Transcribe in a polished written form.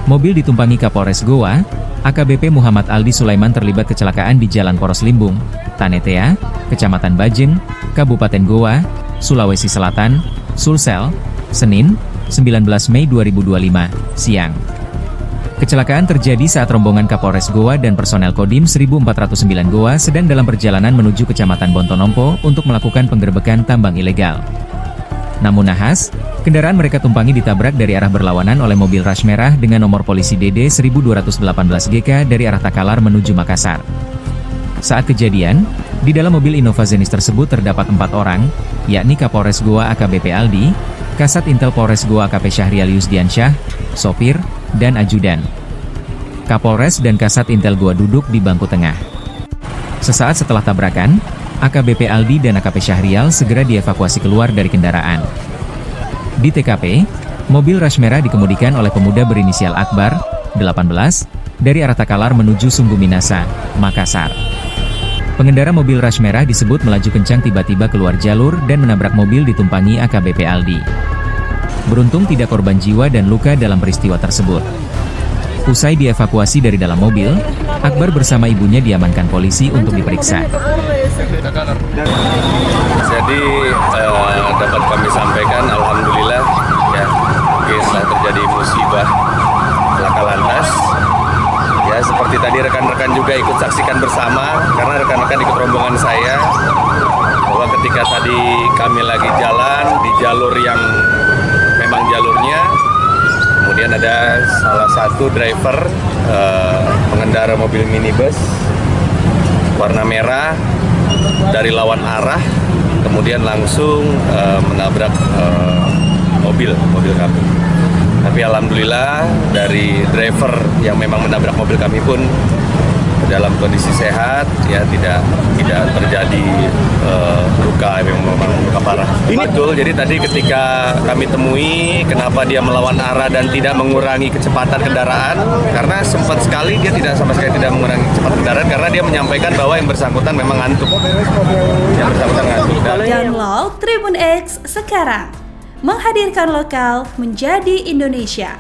Mobil ditumpangi Kapolres Goa, AKBP Muhammad Aldi Sulaiman terlibat kecelakaan di Jalan Poros Limbung, Tanetea, Kecamatan Bajeng, Kabupaten Goa, Sulawesi Selatan, Sulsel, Senin, 19 Mei 2025, siang. Kecelakaan terjadi saat rombongan Kapolres Goa dan personel Kodim 1409 Goa sedang dalam perjalanan menuju Kecamatan Bontonompo untuk melakukan penggerbekan tambang ilegal. Namun nahas, kendaraan mereka tumpangi ditabrak dari arah berlawanan oleh mobil Rush merah dengan nomor polisi DD 1218 GK dari arah Takalar menuju Makassar. Saat kejadian, di dalam mobil Innova Zenis tersebut terdapat 4 orang, yakni Kapolres Goa AKBP Aldi, Kasat Intel Polres Goa AKP Syahrial Yusdiansyah, sopir, dan ajudan. Kapolres dan Kasat Intel Goa duduk di bangku tengah. Sesaat setelah tabrakan, AKBP Aldi dan AKP Syahrial segera dievakuasi keluar dari kendaraan. Di TKP, mobil Rush merah dikemudikan oleh pemuda berinisial Akbar, 18, dari arah Takalar menuju Sungguh Minasa, Makassar. Pengendara mobil Rush merah disebut melaju kencang tiba-tiba keluar jalur dan menabrak mobil ditumpangi AKBP Aldi. Beruntung tidak korban jiwa dan luka dalam peristiwa tersebut. Usai dievakuasi dari dalam mobil, Akbar bersama ibunya diamankan polisi untuk diperiksa. Jadi dapat kami sampaikan, alhamdulillah ya, setelah terjadi musibah laka lantas, ya seperti tadi rekan-rekan juga ikut saksikan bersama, karena rekan-rekan ikut rombongan saya, bahwa ketika tadi kami lagi jalan di jalur yang memang jalurnya, kemudian ada salah satu driver pengendara mobil minibus warna merah dari lawan arah, kemudian langsung menabrak mobil kami. Tapi alhamdulillah dari driver yang memang menabrak mobil kami pun dalam kondisi sehat, ya tidak terjadi luka yang memang luka parah. Ini betul. Jadi tadi ketika kami temui, kenapa dia melawan arah dan tidak mengurangi kecepatan kendaraan? Karena sempat sekali dia sama sekali tidak mengurangi kecepatan kendaraan karena dia menyampaikan bahwa yang bersangkutan memang ngantuk. Yang bersangkutan ngantuk. Download Tribun X sekarang, menghadirkan lokal menjadi Indonesia.